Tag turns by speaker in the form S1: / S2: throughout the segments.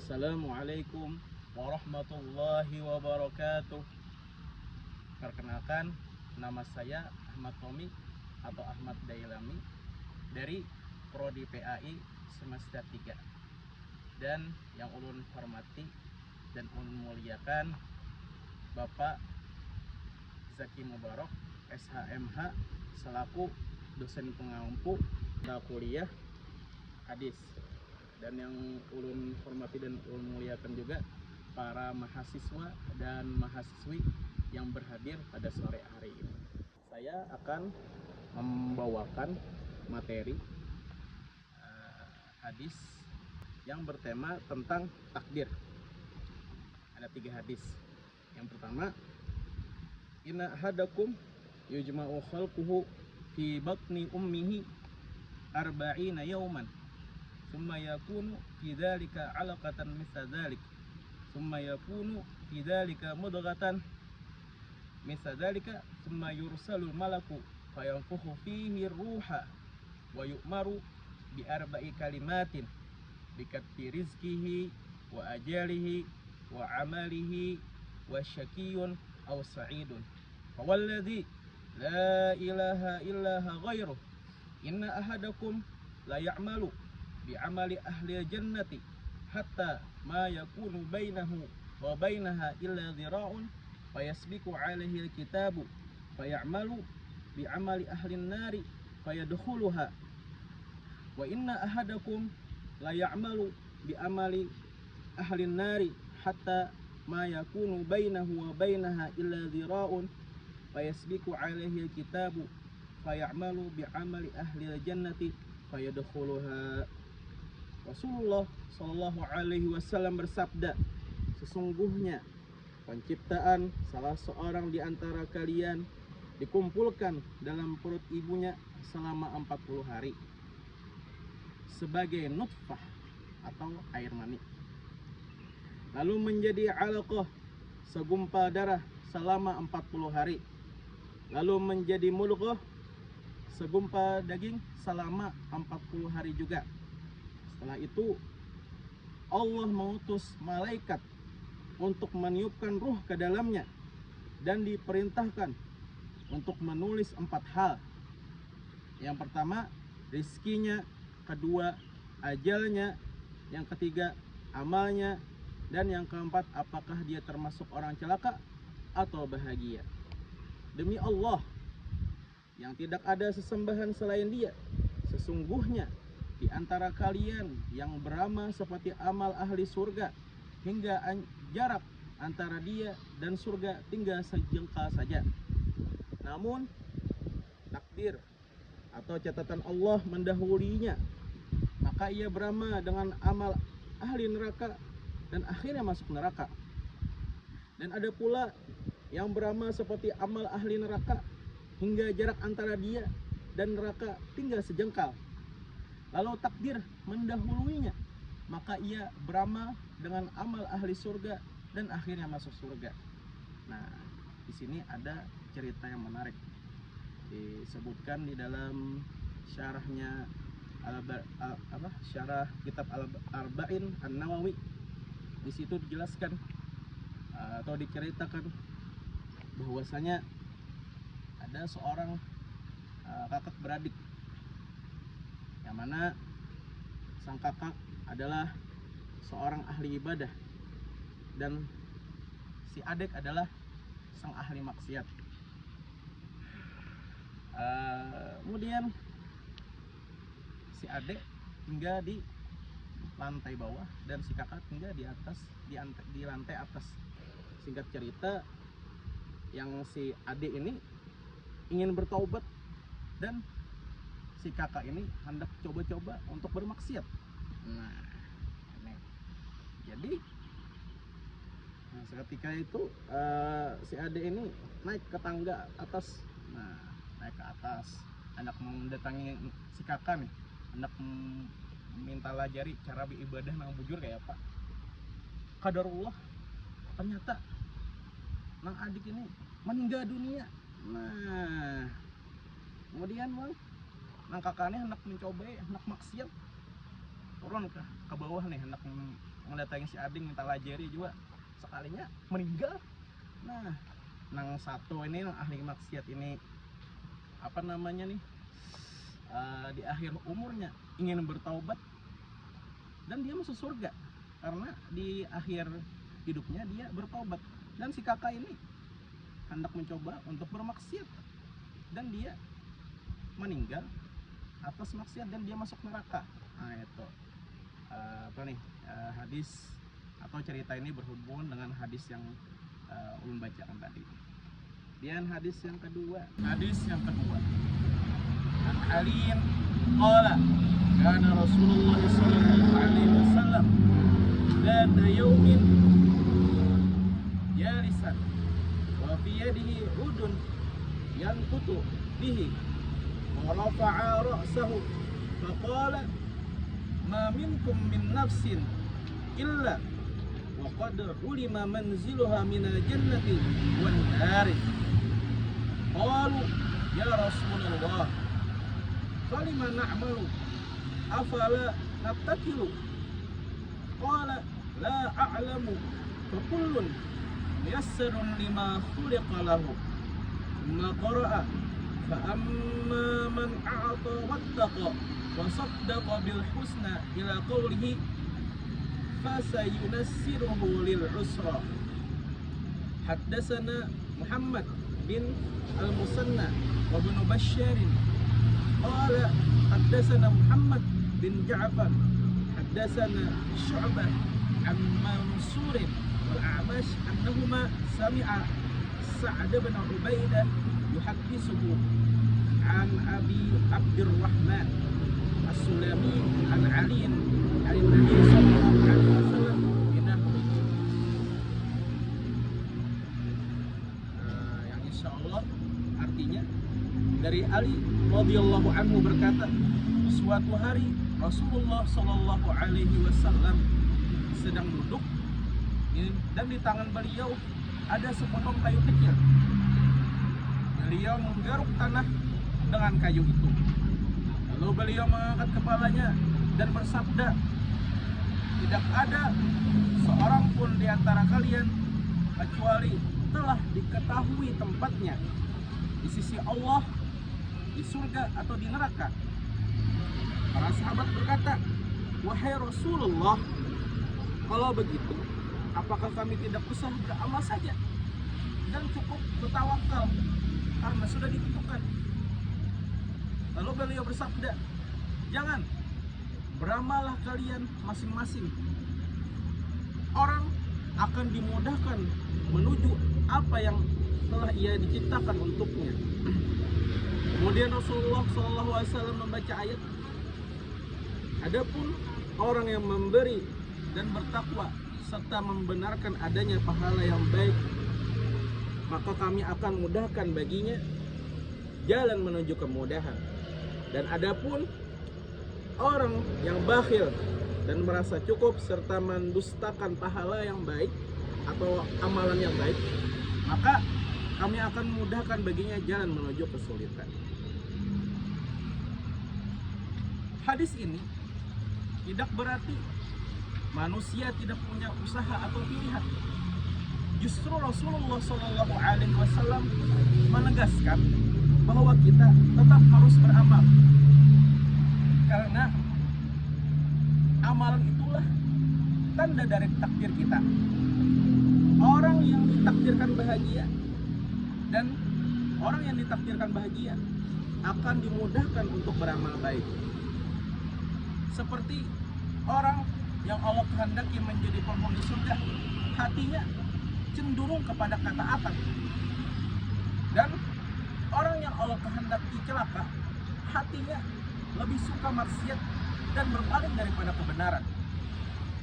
S1: Assalamualaikum warahmatullahi wabarakatuh. Perkenalkan, nama saya Ahmad Tommy atau Ahmad Dailami dari Prodi PAI semester 3. Dan yang ulun hormati dan ulun muliakan Bapak Zaki Mubarak SHMH selaku dosen pengampu kuliah hadis. Dan yang ulun hormati dan ulun muliakan juga para mahasiswa dan mahasiswi yang berhadir pada sore hari ini. Saya akan membawakan materi hadis yang bertema tentang takdir. Ada 3 hadis. Yang pertama, inna ahadakum yujma'u khalquhu fi batni ummihi arba'ina yawman summa yakunu fi dzalika 'alaqatan misla dzalik summa yakunu fi dzalika mudghatan misla dzalika summa yursalul malaku fayanfukhu fihi ruha wa yu'maru bi arba'i kalimatin bi katbi rizqihi wa ajalihi wa amalihi wa syaqiyyun aw sa'idun fa walladzi la ilaha illaha ghairuh inna ahadakum la ya'malu bi amali ahli jannati hatta ma yakunu bainahu wa bainaha illa dhira'un fayasbiqu alaihi alkitabu fayamalu bi amali ahli nari fayadkhuluha wa inna ahadakum la ya'malu bi amali ahli nari hatta ma yakunu bainahu wa bainaha illa dhira'un fayasbiqu alaihi alkitabu fayamalu bi amali ahli jannati fayadkhuluha. Rasulullah Shallallahu Alaihi Wasallam bersabda, sesungguhnya penciptaan salah seorang di antara kalian dikumpulkan dalam perut ibunya selama 40 hari sebagai nutfah atau air mani, lalu menjadi alaqah segumpal darah selama 40 hari, lalu menjadi mudghah segumpal daging selama 40 hari juga. Setelah itu Allah mengutus malaikat untuk meniupkan ruh ke dalamnya dan diperintahkan untuk menulis 4 hal. Yang pertama, rizkinya, kedua, ajalnya, yang ketiga, amalnya, dan yang keempat, apakah dia termasuk orang celaka atau bahagia. Demi Allah yang tidak ada sesembahan selain Dia, sesungguhnya di antara kalian yang beramal seperti amal ahli surga hingga jarak antara dia dan surga tinggal sejengkal saja. Namun takdir atau catatan Allah mendahulunya, maka ia beramal dengan amal ahli neraka dan akhirnya masuk neraka. Dan ada pula yang beramal seperti amal ahli neraka hingga jarak antara dia dan neraka tinggal sejengkal. Lalu takdir mendahuluinya, maka ia beramal dengan amal ahli surga dan akhirnya masuk surga. Nah, di sini ada cerita yang menarik disebutkan di dalam syarahnya syarah kitab Al-Arba'in An-Nawawi. Di situ dijelaskan atau diceritakan bahwasanya ada seorang kakak beradik, yang mana sang kakak adalah seorang ahli ibadah dan si adik adalah sang ahli maksiat. Kemudian si adik tinggal di lantai bawah dan si kakak tinggal di atas, di lantai atas. Singkat cerita, yang si adik ini ingin bertaubat dan si kakak ini hendak coba-coba untuk bermaksiat. Nah, ini jadi seketika itu si adik ini naik ke tangga atas. Nah, naik ke atas hendak mendatangi si kakak nih, hendak minta lajari cara beribadah nang bujur kayak apa. Qadarullah, ternyata nang adik ini meninggal dunia. Nah, kemudian nang kakaknya hendak mencoba, hendak maksiat, turun ke bawah nih hendak mendatangi si Ading minta lajari juga, sekalinya meninggal. Nah, nang satu ini ahli maksiat ini apa namanya nih, di akhir umurnya ingin bertaubat dan dia masuk surga karena di akhir hidupnya dia bertaubat. Dan si kakak ini hendak mencoba untuk bermaksiat dan dia meninggal atas maksiat dan dia masuk neraka. Nah itu apa nih, hadis atau cerita ini berhubungan dengan hadis yang ulun bacakan tadi. Dan hadis yang kedua an Aliin qala kana Rasulullah sallallahu alaihi wasallam data yaumin jalisan wa fi yadihi udun yanqutu bihi wa rafa'a ra'sahu faqala ma minkum min nafsin illa wa qad ulima manziluha minal jannati wan nari. Qalu ya Rasulullah falima na'malu afala nattakilu. Qala la a'lamu fa kullun muyassarun lima khuliqa lahu. Thumma qara'a fa amma man a'ta wattaqa wa saddaqa bil husna ila qawlihi fasayunassiruhu lil usra. Haddatsana Muhammad bin al-Musanna wa ibn Bashar qala haddatsana Muhammad bin Ja'far haddatsana Syu'bah an Mansur wal A'mash annahuma sami'a Sa'd bin Ubaidah yuhaddithuhu an Abi Abdurrahman As-Sulami an Ali an Nabi sallallahu alaihi wasallam binahwi. Yang insyaallah artinya dari Ali radhiyallahu anhu berkata, suatu hari Rasulullah sallallahu alaihi wasallam sedang duduk dan di tangan beliau ada sepotong kayu kecil. Beliau menggaruk tanah dengan kayu itu. Lalu beliau mengangkat kepalanya dan bersabda, tidak ada seorang pun di antara kalian kecuali telah diketahui tempatnya di sisi Allah, di surga atau di neraka. Para sahabat berkata, wahai Rasulullah, kalau begitu apakah kami tidak usah beramal saja dan cukup bertawakal karena sudah ditentukan? Lalu beliau bersabda, jangan, beramallah kalian masing-masing. Orang akan dimudahkan menuju apa yang telah ia diciptakan untuknya. Kemudian Rasulullah SAW membaca ayat, adapun orang yang memberi dan bertakwa serta membenarkan adanya pahala yang baik, maka kami akan mudahkan baginya jalan menuju kemudahan. Dan adapun orang yang bakhil dan merasa cukup serta mendustakan pahala yang baik atau amalan yang baik, maka kami akan mudahkan baginya jalan menuju kesulitan. Hadis ini tidak berarti manusia tidak punya usaha atau pilihan. Justru Rasulullah SAW menegaskan bahwa kita tetap harus beramal, karena amalan itulah tanda dari takdir kita. Orang yang ditakdirkan bahagia dan orang yang ditakdirkan bahagia akan dimudahkan untuk beramal baik. Seperti orang yang Allah kehendaki menjadi penghuni surga, hatinya cenderung kepada ketaatan. Dan orang yang Allah kehendaki celaka, hatinya lebih suka maksiat dan berpaling daripada kebenaran.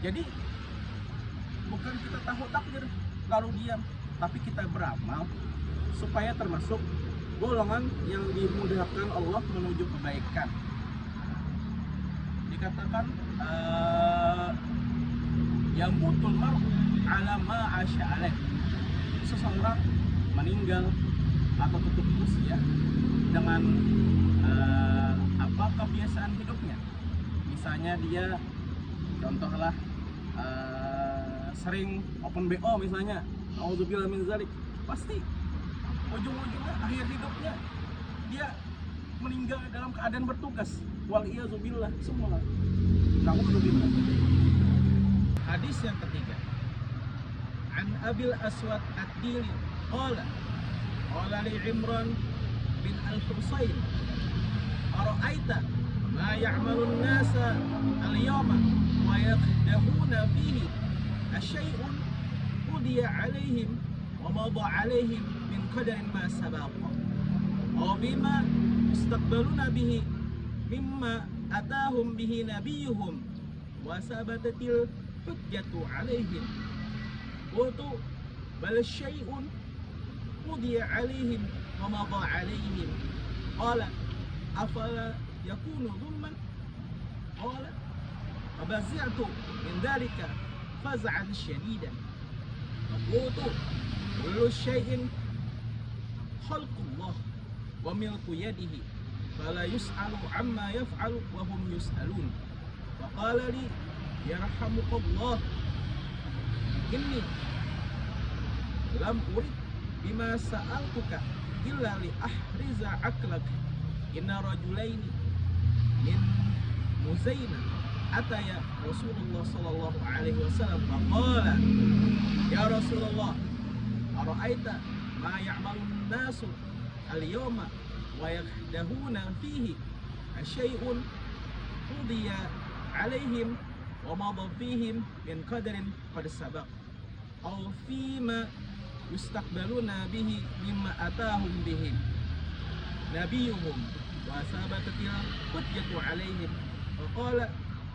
S1: Jadi bukan kita tahu takdir lalu diam, tapi kita beramal supaya termasuk golongan yang dimudahkan Allah menuju kebaikan. Dikatakan yang butul mar'u ala ma asya alaih, seseorang meninggal atau tutup usia dengan apa kebiasaan hidupnya. Misalnya dia Contohlah sering open BO misalnya, auzubillah min zalik, pasti ujung-ujungnya akhir hidupnya dia meninggal dalam keadaan bertugas. Waliyazubillah semua. Nauzubillah. Hadis yang ketiga. An Abil Aswad Ad-Dili qala li Imran bin Al-Husayn ara'aita ma ya'malu an-nasa al-yawma wa yaqdahuna fihi asyai'un udiya 'alaihim wa madha 'alaihim min qadarin ma sabaqa aw bima istaqbaluna bihi mimma atahum bihi nabiyuhum wa sabatatil hujjatu 'alaihim qultu bal syai'un udiya 'alaihim wa madha 'alaihim qala afala yakunu dhulman qala fabazi'tu min dhalika faz'an syadidan qultu kullu syai'in khalqullah wa milku yadihi fala yus'alu amma yaf'alu wa hum yus'alun wa qala li yarhamukallah inni lam urid bima sa'altuka illa li ahriza aklak inna rajulaini min Muzaina ataya Rasulullah sallallahu alaihi wasallam faqala ya Rasulullah ara'aita ma ya'malu an-nasu al-yawma wa yakhdahuna fihi asyai'un udiya alaihim wa madha fihim min qadarin qad sabaq aw fima yustaqbaluna bihi mimma atahum bihi nabiyuhum wa sabatatil hujjatu alaihim wa qala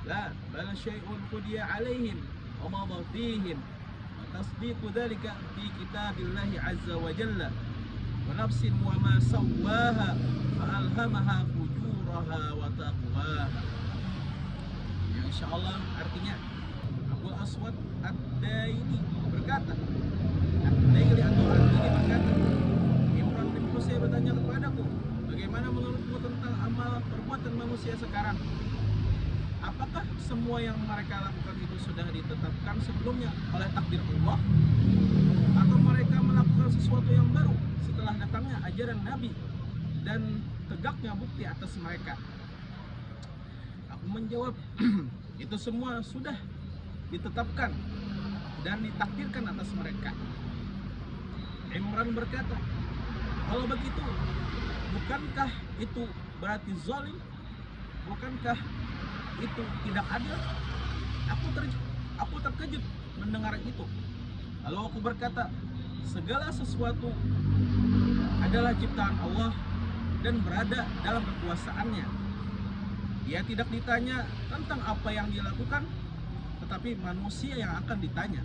S1: la bal syai'un qudiya alaihim wa madha fihim wa tasdiqu dhalika fi kitabillahi azza wa jalla wa nafsin wa ma sawwaha fa alhamaha fujuraha wa taqwaha. Ya, insyaallah artinya Abu Aswad Ad-Daili berkata, Ad-Daili atau Ad-Daili berkata, Imran bin Husayn bertanya kepadaku, bagaimana menurutmu tentang amal perbuatan manusia sekarang? Apakah semua yang mereka lakukan itu sudah ditetapkan sebelumnya oleh takdir Allah? Atau mereka melakukan sesuatu yang baru setelah datangnya ajaran Nabi dan tegaknya bukti atas mereka? Aku menjawab, itu semua sudah ditetapkan dan ditakdirkan atas mereka. Imran berkata, kalau begitu, bukankah itu berarti zalim? Bukankah itu tidak adil? Aku terkejut mendengar itu. Lalu aku berkata, segala sesuatu adalah ciptaan Allah dan berada dalam kekuasaannya. Dia tidak ditanya tentang apa yang dilakukan, tetapi manusia yang akan ditanya.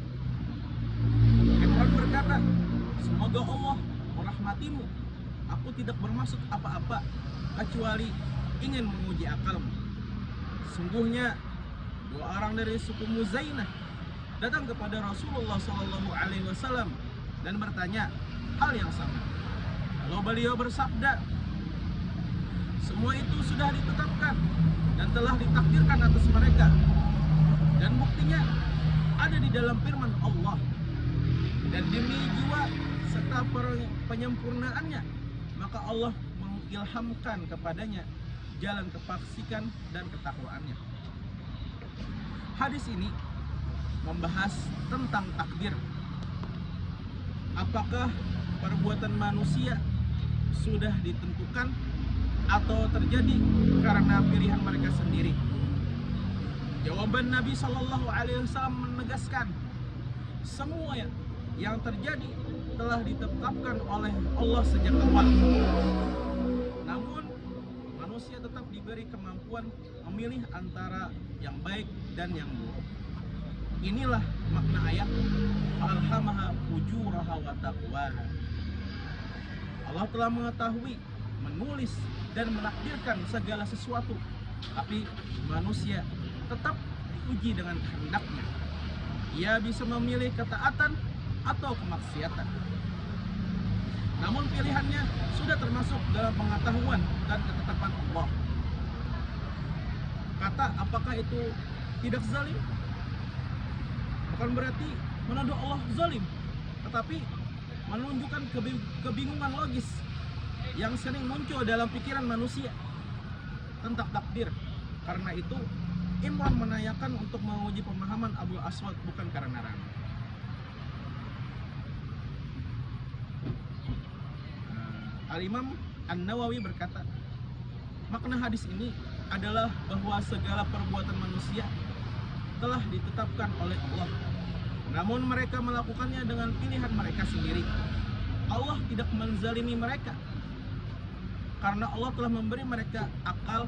S1: Imran berkata, semoga Allah merahmatimu. Aku tidak bermaksud apa-apa kecuali ingin menguji akalmu. Sungguhnya dua orang dari suku Muzainah datang kepada Rasulullah Sallallahu Alaihi Wasallam dan bertanya hal yang sama. Lalu beliau bersabda, semua itu sudah ditetapkan dan telah ditakdirkan atas mereka, dan buktinya ada di dalam firman Allah. Dan demi jiwa serta penyempurnaannya, maka Allah mengilhamkan kepadanya jalan kefasikan dan ketakwaannya. Hadis ini membahas tentang takdir. Apakah perbuatan manusia sudah ditentukan atau terjadi karena pilihan mereka sendiri? Jawaban Nabi Shallallahu Alaihi Wasallam menegaskan, semua yang terjadi telah ditetapkan oleh Allah sejak awal. Namun manusia tetap diberi kemampuan memilih antara yang baik dan yang buruk. Inilah makna ayat alhamaha fujuraha wa taqwaha. Allah telah mengetahui, menulis dan menakdirkan segala sesuatu, tapi manusia tetap diuji dengan kehendaknya. Ia bisa memilih ketaatan atau kemaksiatan. Namun pilihannya sudah termasuk dalam pengetahuan dan ketetapan Allah. Kata apakah itu tidak zalim? bukan berarti menuduh Allah zalim, tetapi menunjukkan kebingungan logis yang sering muncul dalam pikiran manusia tentang takdir. Karena itu Imran menanyakan untuk menguji pemahaman Abu Aswad, bukan karena ragu. Al-Imam An-Nawawi berkata, makna hadis ini adalah bahwa segala perbuatan manusia telah ditetapkan oleh Allah, namun mereka melakukannya dengan pilihan mereka sendiri. Allah tidak menzalimi mereka karena Allah telah memberi mereka akal,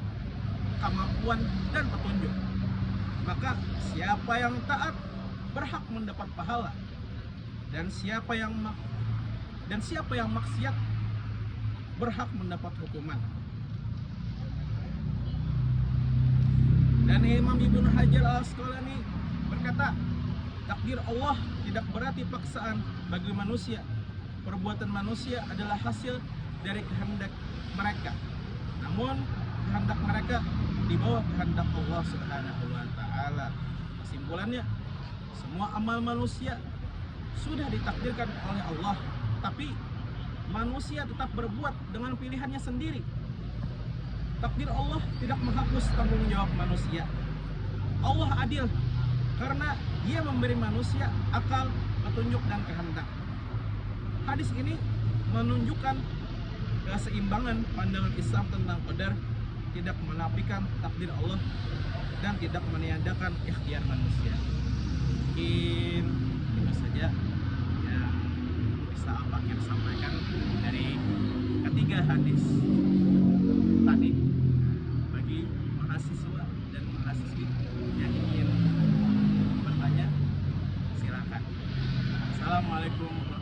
S1: kemampuan, dan petunjuk. Maka siapa yang taat berhak mendapat pahala, dan siapa yang maksiat berhak mendapat hukuman. Dan Imam Ibnu Hajar Al-Asqalani berkata, takdir Allah tidak berarti paksaan bagi manusia. Perbuatan manusia adalah hasil dari kehendak mereka, namun kehendak mereka di bawah kehendak Allah Subhanahu wa Ta'ala. Kesimpulannya, semua amal manusia sudah ditakdirkan oleh Allah, tapi manusia tetap berbuat dengan pilihannya sendiri. Takdir Allah tidak menghapus tanggung jawab manusia. Allah adil karena Dia memberi manusia akal, petunjuk, dan kehendak. Hadis ini menunjukkan keseimbangan pandangan Islam tentang qadar, tidak menafikan takdir Allah dan tidak meniadakan ikhtiar manusia. Mungkin itu saja yang bisa Al-Fakir sampaikan dari ketiga hadis tadi. Bagi mahasiswa dan mahasiswi yang ingin bertanya, silakan. Assalamualaikum